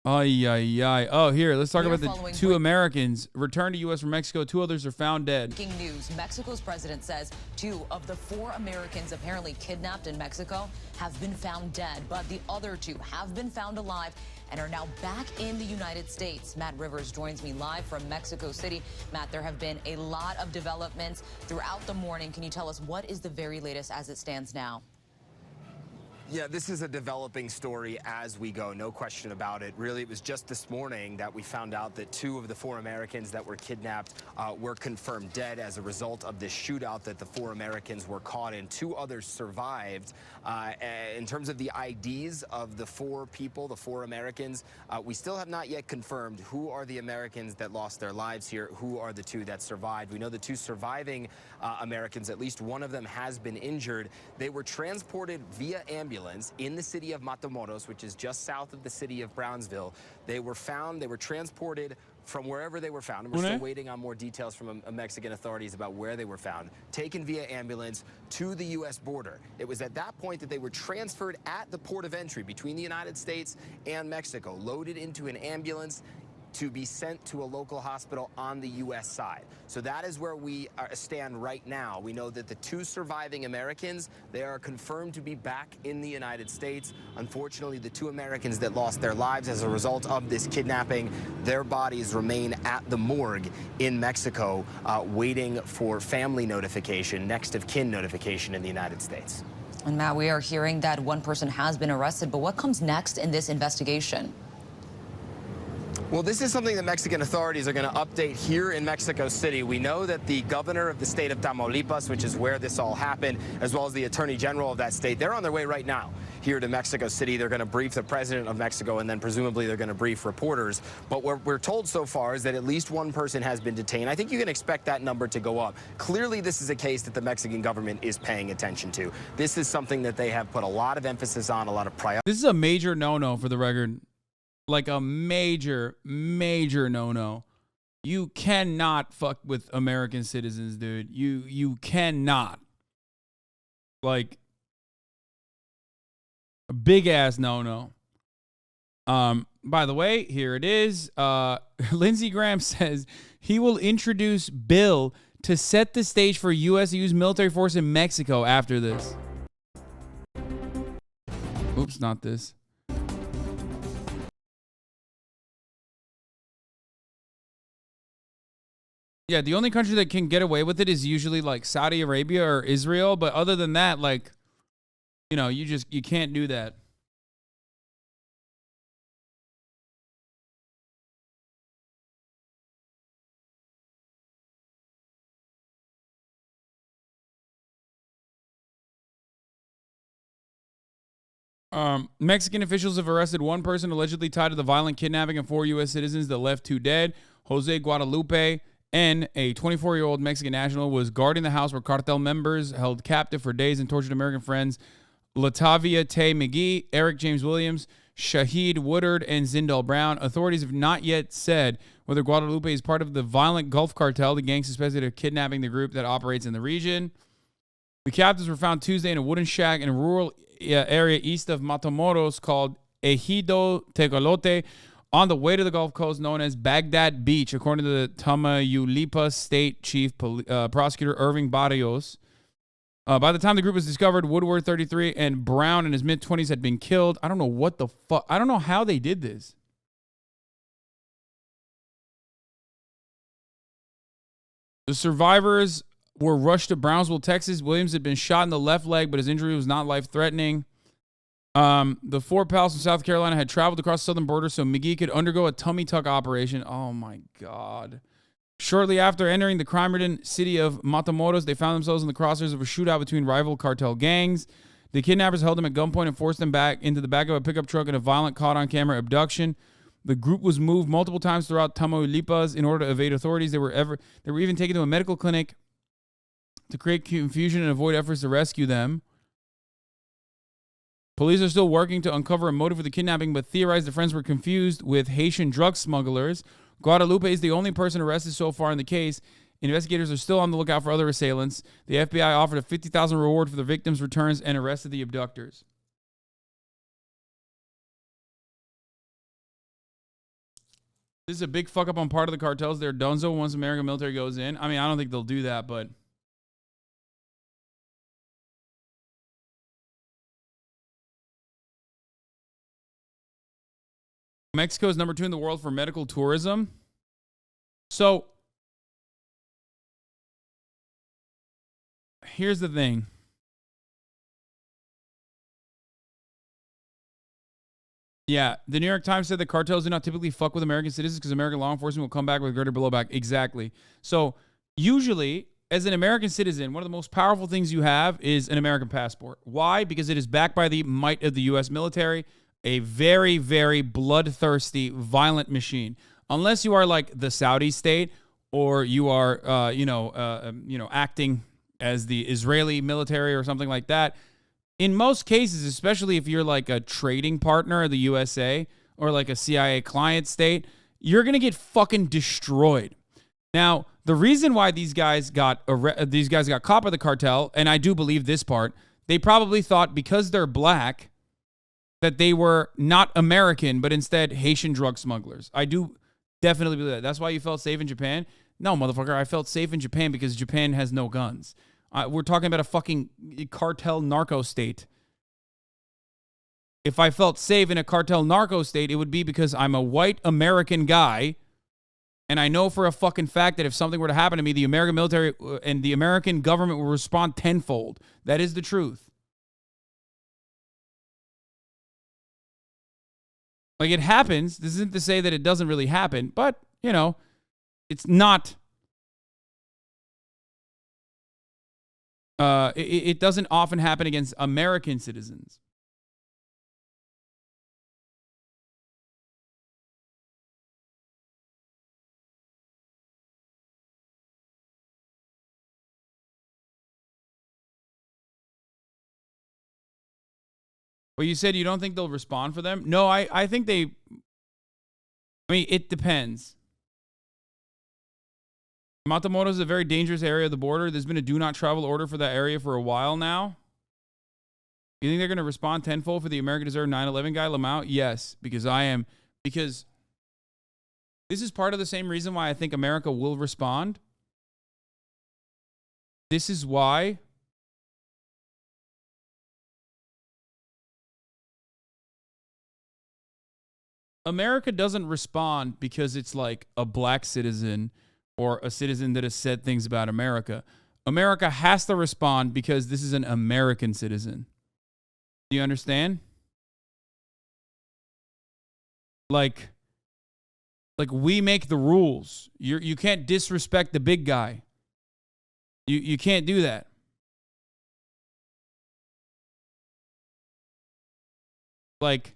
Ay, ay, ay. Oh, here, let's talk We are about the following two Americans returned to U.S. from Mexico. Two others are found dead. Breaking news. Mexico's president says 2 of the 4 Americans apparently kidnapped in Mexico have been found dead, but the other 2 have been found alive and are now back in the United States. Matt Rivers joins me live from Mexico City. Matt, there have been a lot of developments throughout the morning. Can you tell us what is the very latest as it stands now? Yeah, this is a developing story as we go, no question about it. Really, it was just this morning that we found out that 2 of the 4 Americans that were kidnapped were confirmed dead as a result of this shootout that the 4 Americans were caught in. 2 others survived. In terms of the IDs of the 4 people, the 4 Americans, we still have not yet confirmed who are the Americans that lost their lives here, who are the 2 that survived. We know the 2 surviving Americans, at least one of them has been injured. They were transported via ambulance in the city of Matamoros, which is just south of the city of Brownsville. They were found, they were transported from wherever they were found, and we're still waiting on more details from Mexican authorities about where they were found, taken via ambulance to the U.S. border. It was at that point that they were transferred at the port of entry between the United States and Mexico, loaded into an ambulance to be sent to a local hospital on the U.S. side. So that is where we stand right now. We know that the 2 surviving Americans, they are confirmed to be back in the United States. Unfortunately, the 2 Americans that lost their lives as a result of this kidnapping, their bodies remain at the morgue in Mexico, waiting for family notification, next of kin notification in the United States. And Matt, we are hearing that one person has been arrested, but what comes next in this investigation? Well, this is something that Mexican authorities are going to update here in Mexico City. We know that the governor of the state of Tamaulipas, which is where this all happened, as well as the attorney general of that state, they're on their way right now here to Mexico City. They're going to brief the president of Mexico, and then presumably they're going to brief reporters. But what we're told so far is that at least one person has been detained. I think you can expect that number to go up. Clearly, this is a case that the Mexican government is paying attention to. This is something that they have put a lot of emphasis on, a lot of priority. This is a major no-no for the record. Like a major, major no-no. You cannot fuck with American citizens, dude. You cannot. Like a big ass no-no. By the way, here it is. Lindsey Graham says he will introduce bill to set the stage for U.S. to use military force in Mexico after this. Oops, not this. Yeah, the only country that can get away with it is usually like Saudi Arabia or Israel. But other than that, like, you know, you can't do that. Mexican officials have arrested one person allegedly tied to the violent kidnapping of 4 U.S. citizens that left 2 dead. Jose Guadalupe N, a 24-year-old Mexican national, was guarding the house where cartel members held captive for days and tortured American friends Latavia Tay McGee, Eric James Williams, Shahid Woodard, and Zindal Brown. Authorities have not yet said whether Guadalupe is part of the violent Gulf Cartel, the gang suspected of kidnapping the group that operates in the region. The captives were found Tuesday in a wooden shack in a rural area east of Matamoros called Ejido Tecolote, on the way to the Gulf Coast known as Baghdad Beach, according to the Tamaulipas State Chief Prosecutor Irving Barrios. By the time the group was discovered, Woodward, 33, and Brown in his mid-20s had been killed. I don't know what the fuck. I don't know how they did this. The survivors were rushed to Brownsville, Texas. Williams had been shot in the left leg, but his injury was not life-threatening. The 4 pals from South Carolina had traveled across the southern border so McGee could undergo a tummy tuck operation. Oh, my God. Shortly after entering the crime-ridden city of Matamoros, they found themselves in the crosshairs of a shootout between rival cartel gangs. The kidnappers held them at gunpoint and forced them back into the back of a pickup truck in a violent caught-on-camera abduction. The group was moved multiple times throughout Tamaulipas in order to evade authorities. They were even taken to a medical clinic to create confusion and avoid efforts to rescue them. Police are still working to uncover a motive for the kidnapping, but theorize the friends were confused with Haitian drug smugglers. Guadalupe is the only person arrested so far in the case. Investigators are still on the lookout for other assailants. The FBI offered a $50,000 reward for the victims' returns and arrested the abductors. This is a big fuck up on part of the cartels. They're donezo once American military goes in. I mean, I don't think they'll do that, but Mexico is number 2 in the world for medical tourism. So here's the thing. Yeah, the New York Times said the cartels do not typically fuck with American citizens because American law enforcement will come back with greater blowback. Exactly. So usually, as an American citizen, one of the most powerful things you have is an American passport. Why? Because it is backed by the might of the U.S. military, a very, very bloodthirsty, violent machine. Unless you are like the Saudi state or you are, acting as the Israeli military or something like that. In most cases, especially if you're like a trading partner of the USA or like a CIA client state, you're going to get fucking destroyed. Now, the reason why these guys got caught by the cartel, and I do believe this part, they probably thought because they're black that they were not American, but instead Haitian drug smugglers. I do definitely believe that. That's why you felt safe in Japan? No, motherfucker, I felt safe in Japan because Japan has no guns. We're talking about a fucking cartel narco state. If I felt safe in a cartel narco state, it would be because I'm a white American guy, and I know for a fucking fact that if something were to happen to me, the American military and the American government will respond tenfold. That is the truth. Like, it happens. This isn't to say that it doesn't really happen, but, it's not... It doesn't often happen against American citizens. Well, you said you don't think they'll respond for them? No, I think they... I mean, it depends. Matamoros is a very dangerous area of the border. There's been a do not travel order for that area for a while now. You think they're going to respond tenfold for the American Deserve 9/11 guy, Lamau? Yes, because because this is part of the same reason why I think America will respond. This is why America doesn't respond because it's like a black citizen or a citizen that has said things about America. America has to respond because this is an American citizen. Do you understand? Like we make the rules. You can't disrespect the big guy. You can't do that. Like,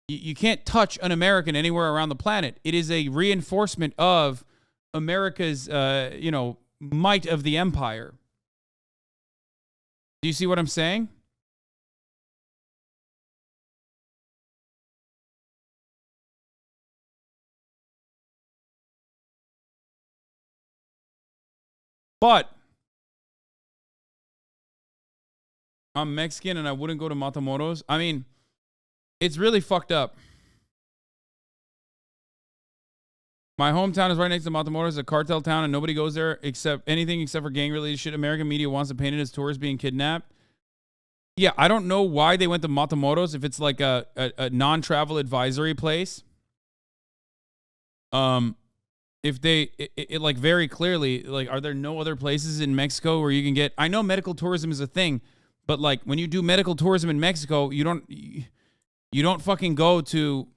you can't touch an American anywhere around the planet. It is a reinforcement of America's, might of the empire. Do you see what I'm saying? But I'm Mexican and I wouldn't go to Matamoros. I mean, it's really fucked up. My hometown is right next to Matamoros. It's a cartel town, and nobody goes there except for gang-related shit. American media wants to paint it as tourists being kidnapped. Yeah, I don't know why they went to Matamoros if it's like a non-travel advisory place. If they like very clearly, like, are there no other places in Mexico where you can get? I know medical tourism is a thing, but like when you do medical tourism in Mexico, you don't fucking go to.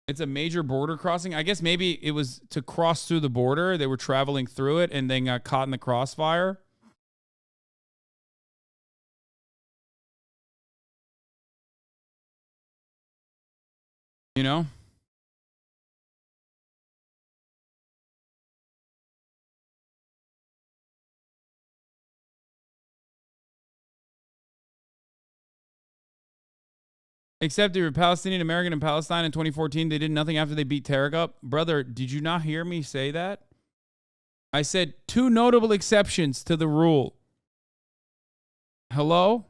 It's a major border crossing. I guess maybe it was to cross through the border. They were traveling through it and then got caught in the crossfire. You know? Except they were Palestinian American in Palestine in 2014. They did nothing after they beat Tarek up. Brother, did you not hear me say that? I said 2 notable exceptions to the rule. Hello?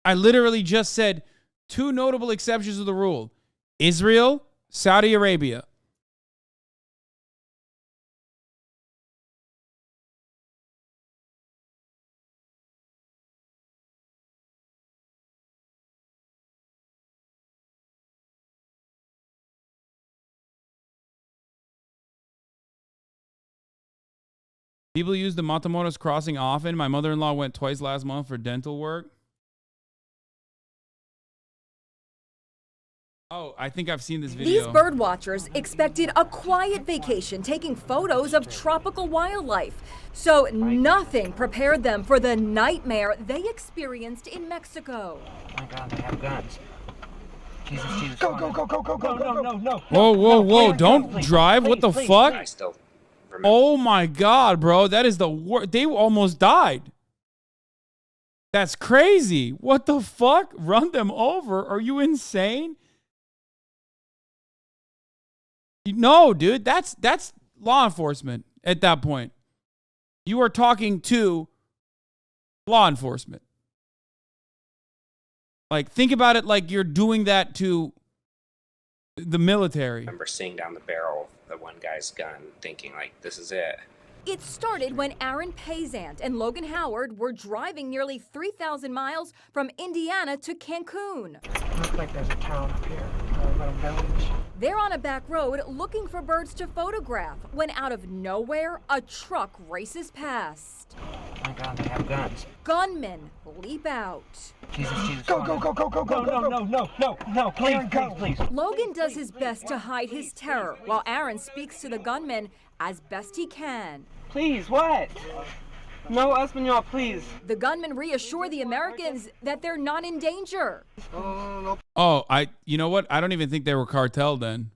I literally just said 2 notable exceptions to the rule. Israel Saudi Arabia. People use the Matamoros crossing often. My mother-in-law went twice last month for dental work. Oh, I think I've seen this video. These bird watchers expected a quiet vacation, taking photos of tropical wildlife. So nothing prepared them for the nightmare they experienced in Mexico. Oh my God, they have guns. Jesus. Go. No. Whoa. Don't drive. What the fuck? I still remember. Oh my God, bro. That is the worst. They almost died. That's crazy. What the fuck? Run them over? Are you insane? No, dude. That's law enforcement at that point. You are talking to law enforcement. Like, think about it like you're doing that to the military. I remember seeing down the barrel of the one guy's gun, thinking like, this is it. It started when Aaron Payzant and Logan Howard were driving nearly 3,000 miles from Indiana to Cancun. Looks like there's a town up here, a little village. They're on a back road looking for birds to photograph when out of nowhere, a truck races past. Oh my God, they have guns. Gunmen leap out. Jesus. Go. No, please. Logan does his best to hide his terror while Aaron speaks to the gunman as best he can. Please, what? No, Espanol, please. The gunmen reassure the Americans that they're not in danger. Oh, you know what? I don't even think they were cartel then.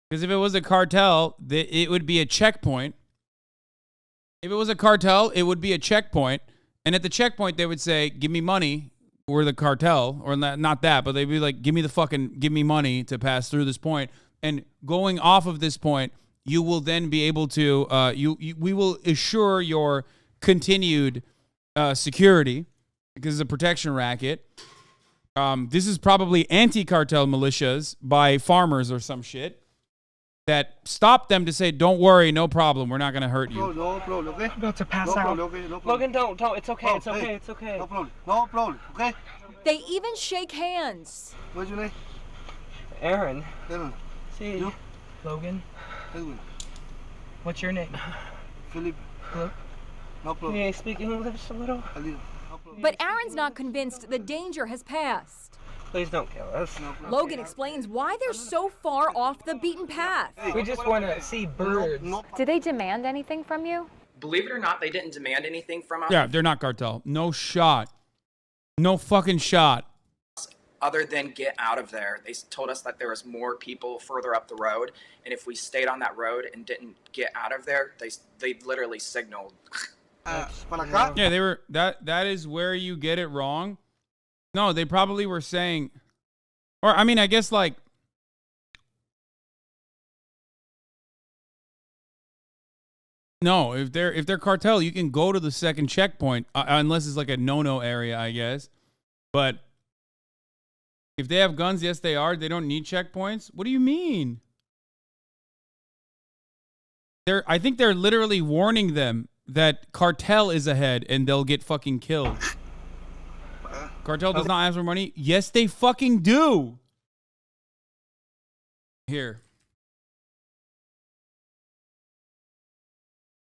Because if it was a cartel, it would be a checkpoint. If it was a cartel, it would be a checkpoint. And at the checkpoint, they would say, give me money. We're the cartel. Or not that, but they'd be like, give me money to pass through this point. And going off of this point, you will then be able to, we will assure your continued security because it's a protection racket. This is probably anti-cartel militias by farmers or some shit that stop them to say, don't worry, no problem, we're not going to hurt you. I'm about to pass out. Logan, don't. It's okay. No problem. Okay? They even shake hands. What's your name? Aaron. See you. Logan. Edwin. What's your name? Philip. Hello? No problem. Can you speak English a little? But Aaron's not convinced the danger has passed. Please don't kill us. Logan explains why they're so far off the beaten path. We just want to see birds. Did they demand anything from you? Believe it or not, they didn't demand anything from us. Yeah, they're not cartel. No shot. No fucking shot. Other than get out of there. They told us that there was more people further up the road, and if we stayed on that road and didn't get out of there, they literally signaled. Yeah, they were that is where you get it wrong. No, they probably were saying, or I mean, I guess like, no, if they're cartel, you can go to the second checkpoint unless it's like a no-no area, I guess. But if they have guns, yes, they are. They don't need checkpoints. What do you mean? I think they're literally warning them that cartel is ahead and they'll get fucking killed. Cartel does not ask for money. Yes, they fucking do. Here.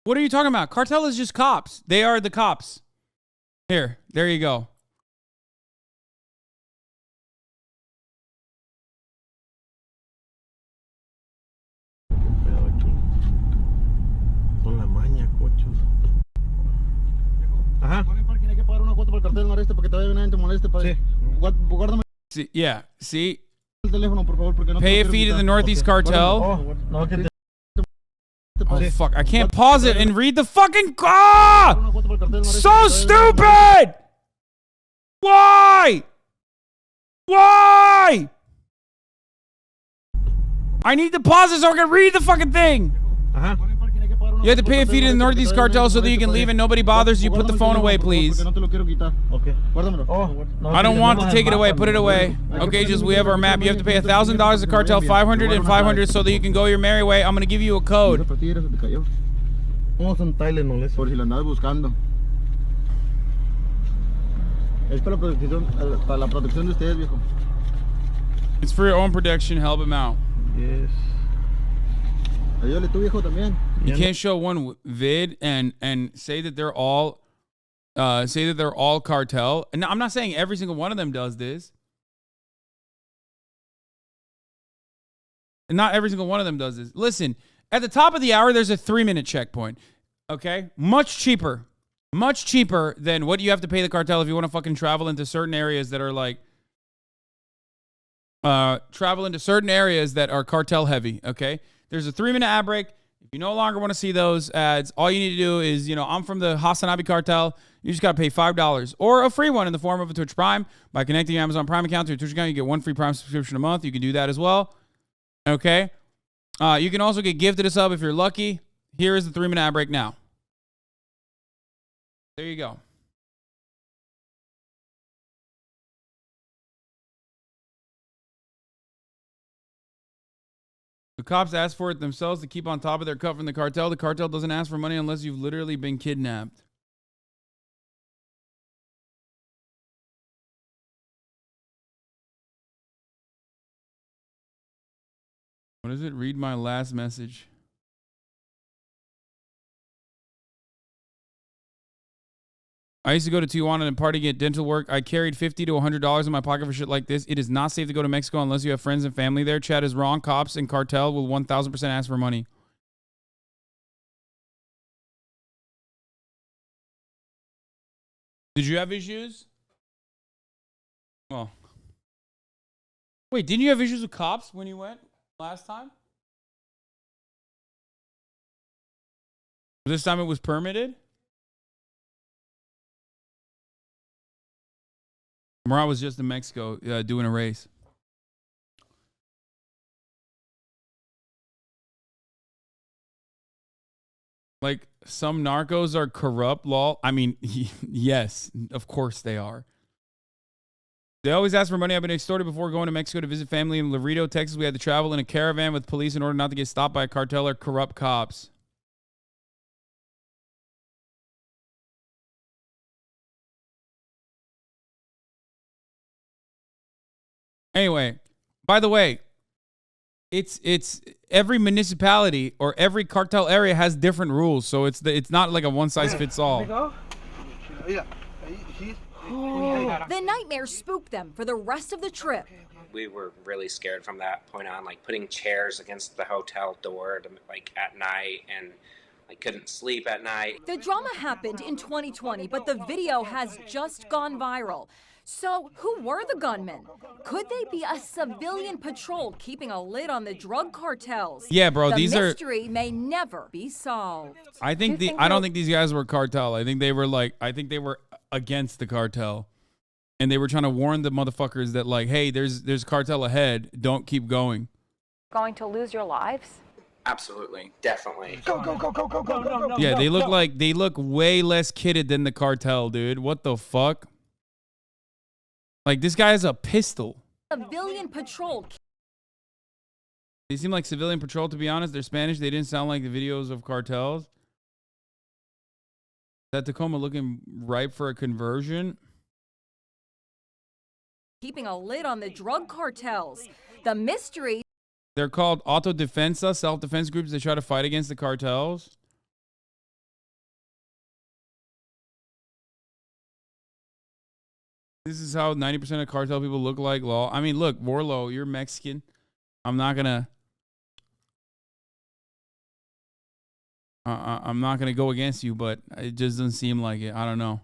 What are you talking about? Cartel is just cops. They are the cops. Here. There you go. See, yeah, see? Pay a fee to the Northeast Cartel. Oh, fuck. I can't pause it and read the fucking car! So stupid! Why? Why? I need to pause it so I can read the fucking thing. You have to pay a fee to the Northeast Cartel so that you can leave and nobody bothers you. Put the phone away, please. I don't want to take it away. Put it away. Okay, just we have our map. You have to pay $1,000 to Cartel, 500 and 500 so that you can go your merry way. I'm going to give you a code. It's for your own protection. Help him out. Yes. You can't show one vid and say that they're all cartel. And I'm not saying every single one of them does this. And not every single one of them does this. Listen, at the top of the hour, there's a 3-minute checkpoint. Okay? Much cheaper than what you have to pay the cartel if you want to fucking travel into certain areas that are like cartel heavy. Okay? There's a 3-minute ad break. If you no longer want to see those ads, all you need to do is, I'm from the Hasanabi cartel. You just got to pay $5 or a free one in the form of a Twitch Prime. By connecting your Amazon Prime account to your Twitch account, you get 1 free Prime subscription a month. You can do that as well. Okay? You can also get gifted a sub if you're lucky. Here is the 3-minute ad break now. There you go. The cops ask for it themselves to keep on top of their cut from the cartel. The cartel doesn't ask for money unless you've literally been kidnapped. What is it? Read my last message. I used to go to Tijuana and party, get dental work. I carried $50 to $100 in my pocket for shit like this. It is not safe to go to Mexico unless you have friends and family there. Chad is wrong. Cops and cartel will 1,000% ask for money. Did you have issues? Well. Wait, didn't you have issues with cops when you went last time? This time it was permitted? Murat was just in Mexico doing a race. Like, some narcos are corrupt, lol. I mean, yes, of course they are. They always ask for money. I've been extorted before going to Mexico to visit family in Laredo, Texas. We had to travel in a caravan with police in order not to get stopped by a cartel or corrupt cops. Anyway, by the way, it's every municipality or every cartel area has different rules, so it's not like a one size fits all. The nightmare spooked them for the rest of the trip. We were really scared from that point on, like putting chairs against the hotel door like at night, and I couldn't sleep at night. The drama happened in 2020, but the video has just gone viral. So, who were the gunmen? Could they be a civilian patrol keeping a lid on the drug cartels? Yeah, bro, the these are... The mystery may never be solved. I don't think these guys were cartel. I think they were against the cartel. And they were trying to warn the motherfuckers that, like, hey, there's cartel ahead. Don't keep going. Going to lose your lives? Absolutely. Definitely. Go. Yeah, they look way less kidded than the cartel, dude. What the fuck? Like, this guy has a pistol. Civilian patrol. They seem like civilian patrol, to be honest. They're Spanish. They didn't sound like the videos of cartels. That Tacoma looking ripe for a conversion. Keeping a lid on the drug cartels. The mystery. They're called autodefensa, self-defense groups. They try to fight against the cartels. This is how 90% of cartel people look like, law. I mean, look, Warlow, you're Mexican. I'm not gonna go against you, but it just doesn't seem like it. I don't know.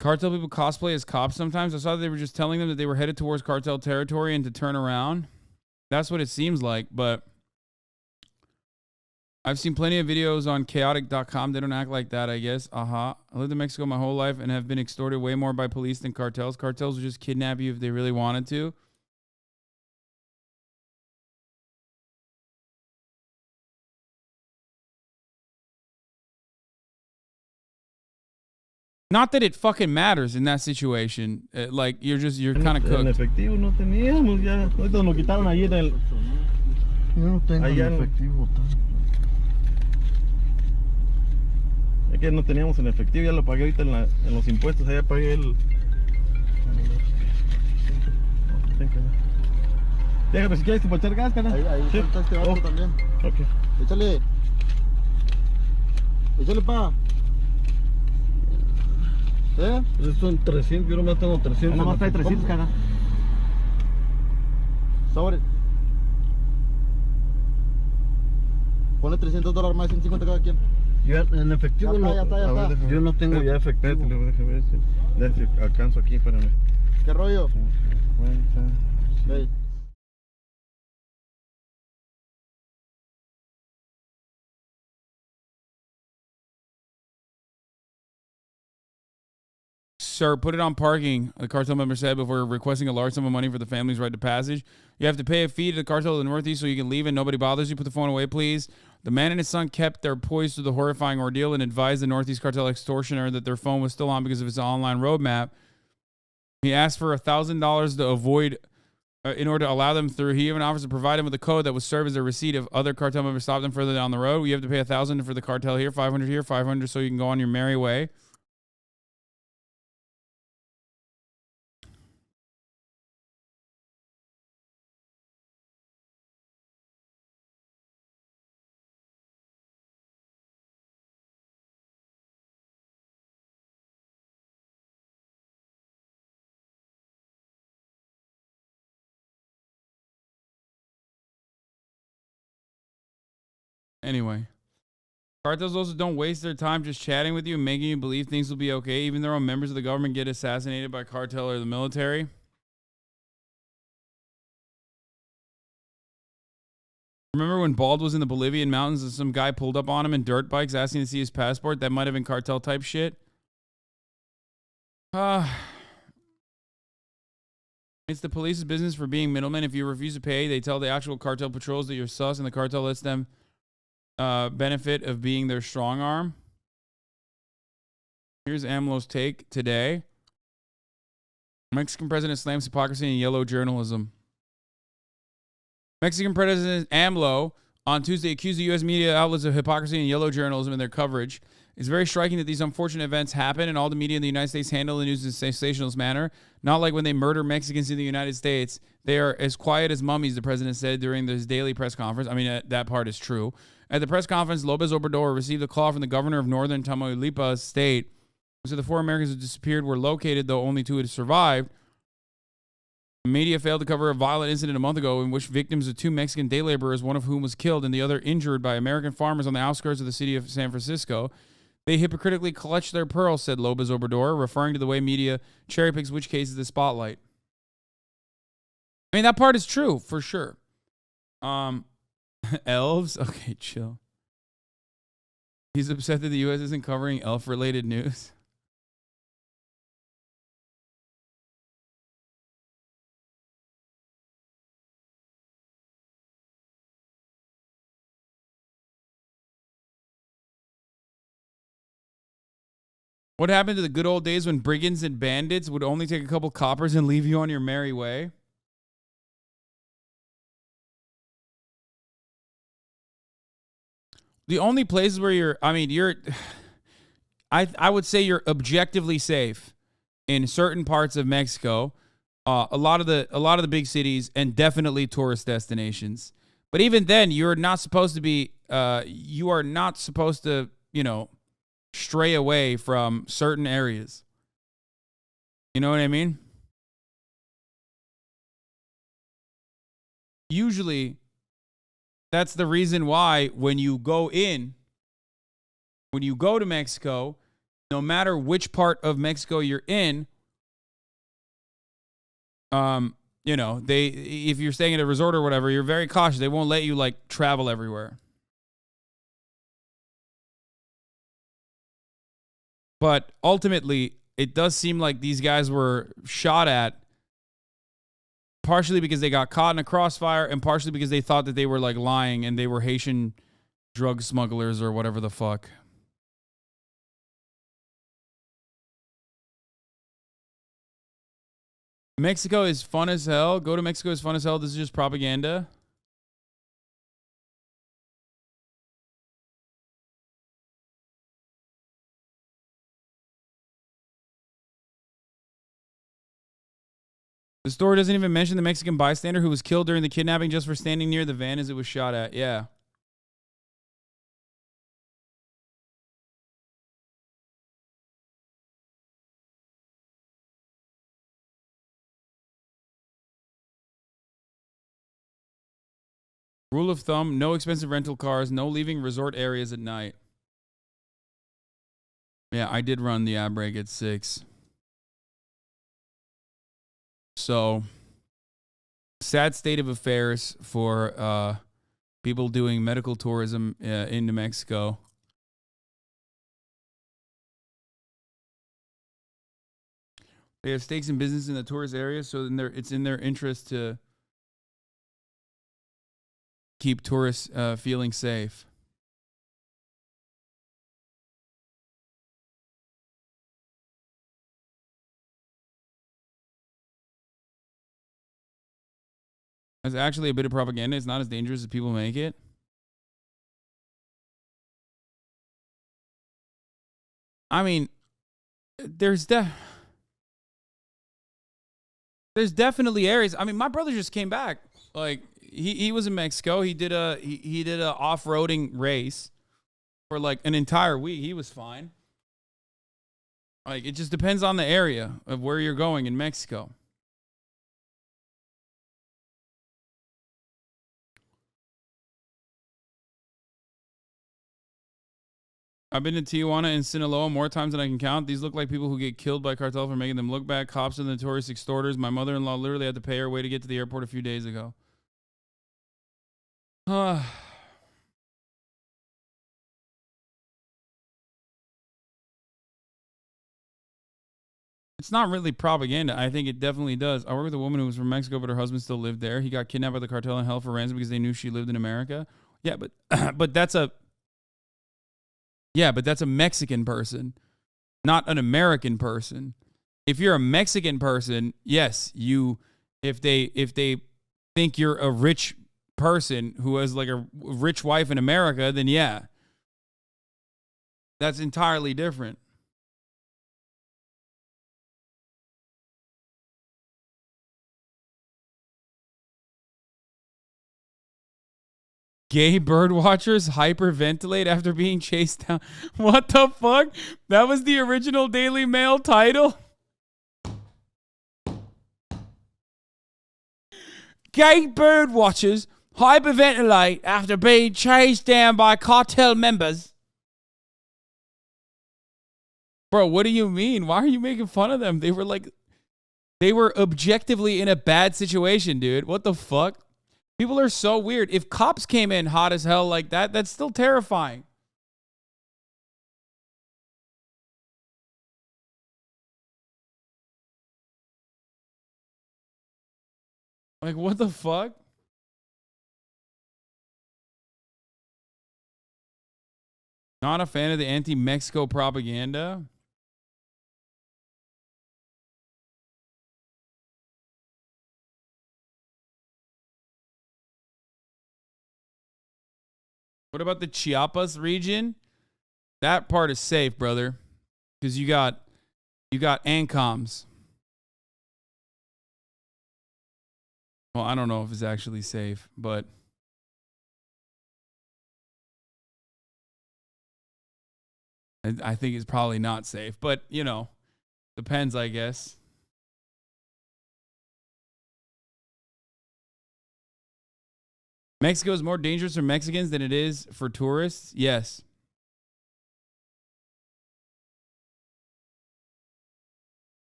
Cartel people cosplay as cops sometimes. I saw that they were just telling them that they were headed towards cartel territory and to turn around. That's what it seems like, but I've seen plenty of videos on chaotic.com. They don't act like that, I guess. I lived in Mexico my whole life and have been extorted way more by police than cartels. Cartels would just kidnap you if they really wanted to. Not that it fucking matters in that situation. Like, you're kind of cooked. En efectivo no teníamos ya. Ahorita nos quitaron ahí en el... Yo no tengo efectivo. Es que no teníamos en efectivo, ya lo pagué ahorita en los impuestos, allá pagué el... Déjame si quieres echar gas, canal. Ahí sí. está este vato también. Ok. Échale. Échale, pa. Esos son 300, yo nomás tengo 300. Nomás trae 300, canal. Sobre. Ponle $300 más, 150 cada quien. Yo en efectivo ya está. Yo no tengo ya efectivo. Déjame ver si alcanzo aquí, espérame. ¿Qué rollo? 50. Hey. Sir, put it on parking, the cartel member said before requesting a large sum of money for the family's right to passage. You have to pay a fee to the cartel of the Northeast so you can leave and nobody bothers you. Put the phone away, please. The man and his son kept their poise through the horrifying ordeal and advised the Northeast cartel extortioner that their phone was still on because of its online roadmap. He asked for $1,000 to avoid, in order to allow them through. He even offers to provide him with a code that would serve as a receipt if other cartel members stop them further down the road. You have to pay $1,000 for the cartel here, $500 here, $500 so you can go on your merry way. Anyway, cartels also don't waste their time just chatting with you and making you believe things will be okay, even though members of the government get assassinated by cartel or the military. Remember when Bald was in the Bolivian mountains and some guy pulled up on him in dirt bikes asking to see his passport? That might have been cartel type shit. It's the police's business for being middlemen. If you refuse to pay, they tell the actual cartel patrols that you're sus, and the cartel lets them benefit of being their strong arm. Here's AMLO's take today. Mexican president slams hypocrisy and yellow journalism. Mexican President AMLO on Tuesday accused the U.S. media outlets of hypocrisy and yellow journalism in their coverage. It's very striking that these unfortunate events happen and all the media in the United States handle the news in a sensationalist manner. Not like when they murder Mexicans in the United States. They are as quiet as mummies, the president said during his daily press conference. I mean, that part is true. At the press conference, López Obrador received a call from the governor of northern Tamaulipas state. So the 4 Americans who disappeared were located, though only 2 had survived. The media failed to cover a violent incident a month ago in which victims of 2 Mexican day laborers, one of whom was killed and the other injured by American farmers on the outskirts of the city of San Francisco. They hypocritically clutched their pearls, said López Obrador, referring to the way media cherry picks which cases to spotlight. I mean, that part is true, for sure. Elves? Okay, chill. He's upset that the U.S. isn't covering elf-related news. What happened to the good old days when brigands and bandits would only take a couple coppers and leave you on your merry way? The only places where I would say you're objectively safe in certain parts of Mexico, a lot of the big cities, and definitely tourist destinations. But even then, you're not supposed to be. You are not supposed to, stray away from certain areas. You know what I mean? Usually, that's the reason why when you go to Mexico, no matter which part of Mexico you're in, if you're staying at a resort or whatever, you're very cautious. They won't let you travel everywhere. But ultimately, it does seem like these guys were shot at partially because they got caught in a crossfire and partially because they thought that they were lying and they were Haitian drug smugglers or whatever the fuck. Mexico is fun as hell. Go to Mexico is fun as hell. This is just propaganda. The story doesn't even mention the Mexican bystander who was killed during the kidnapping just for standing near the van as it was shot at. Yeah. Rule of thumb, no expensive rental cars, no leaving resort areas at night. Yeah, I did run the ab break at 6. So, sad state of affairs for people doing medical tourism into Mexico. They have stakes in business in the tourist area, so it's in their interest to keep tourists feeling safe. It's actually a bit of propaganda. It's not as dangerous as people make it. I mean, there's definitely areas. I mean, my brother just came back. Like he was in Mexico. He did a off-roading race for like an entire week. He was fine. Like it just depends on the area of where you're going in Mexico. I've been to Tijuana and Sinaloa more times than I can count. These look like people who get killed by cartel for making them look bad. Cops are the notorious extorters. My mother-in-law literally had to pay her way to get to the airport a few days ago. It's not really propaganda. I think it definitely does. I work with a woman who was from Mexico, but her husband still lived there. He got kidnapped by the cartel and held for ransom because they knew she lived in America. Yeah, but that's a Mexican person, not an American person. If you're a Mexican person, yes, if they think you're a rich person who has like a rich wife in America, then yeah. That's entirely different. Gay bird watchers hyperventilate after being chased down. What the fuck? That was the original Daily Mail title? Gay bird watchers hyperventilate after being chased down by cartel members. Bro, what do you mean? Why are you making fun of them? They were objectively in a bad situation, dude. What the fuck? People are so weird. If cops came in hot as hell like that, that's still terrifying. Like, what the fuck? Not a fan of the anti-Mexico propaganda. What about the Chiapas region? That part is safe, brother. Because you got ANCOMs. Well, I don't know if it's actually safe, but I think it's probably not safe. But, you know, depends, I guess. Mexico is more dangerous for Mexicans than it is for tourists? Yes.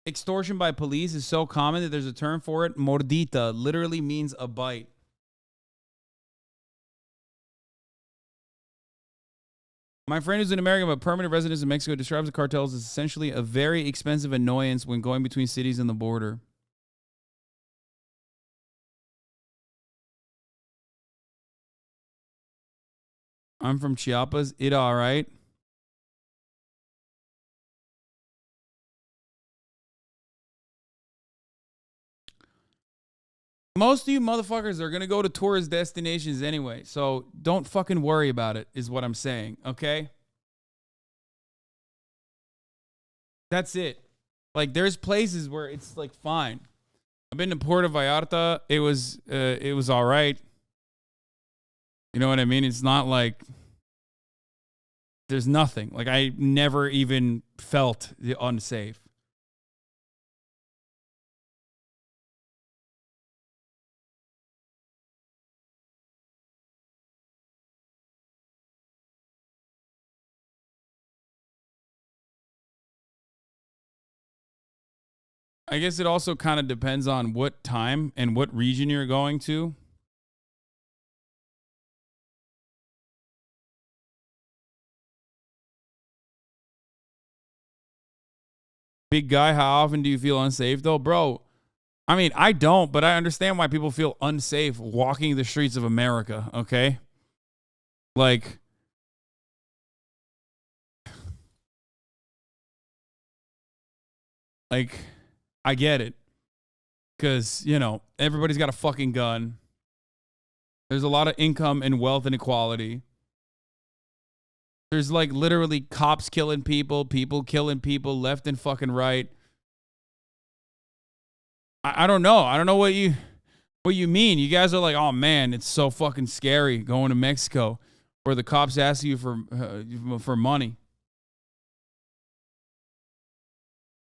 Extortion by police is so common that there's a term for it. Mordita literally means a bite. My friend who's an American but permanent resident in Mexico describes the cartels as essentially a very expensive annoyance when going between cities and the border. I'm from Chiapas. It all right. Most of you motherfuckers are going to go to tourist destinations anyway. So don't fucking worry about it, is what I'm saying. Okay? That's it. Like, there's places where it's like fine. I've been to Puerto Vallarta. It was all right. You know what I mean? It's not like there's nothing. Like, I never even felt unsafe. I guess it also kind of depends on what time and what region you're going to. Big guy, how often do you feel unsafe though? Bro, I mean, I don't, but I understand why people feel unsafe walking the streets of America, okay? Like, I get it. Because, you know, everybody's got a fucking gun. There's a lot of income and wealth inequality. There's like literally cops killing people, people killing people left and fucking right. I don't know. I don't know what you mean. You guys are like, oh man, it's so fucking scary going to Mexico where the cops ask you for money.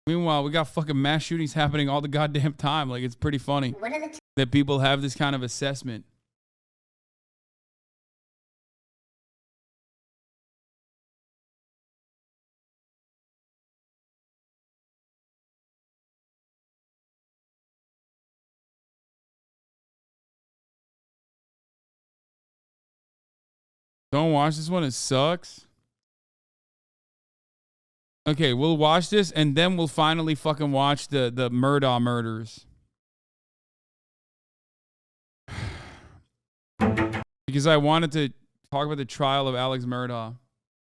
Meanwhile, we got fucking mass shootings happening all the goddamn time. Like, it's pretty funny that people have this kind of assessment. Don't watch this one. It sucks. Okay, we'll watch this and then we'll finally fucking watch the Murdaugh murders. Because I wanted to talk about the trial of Alex Murdaugh.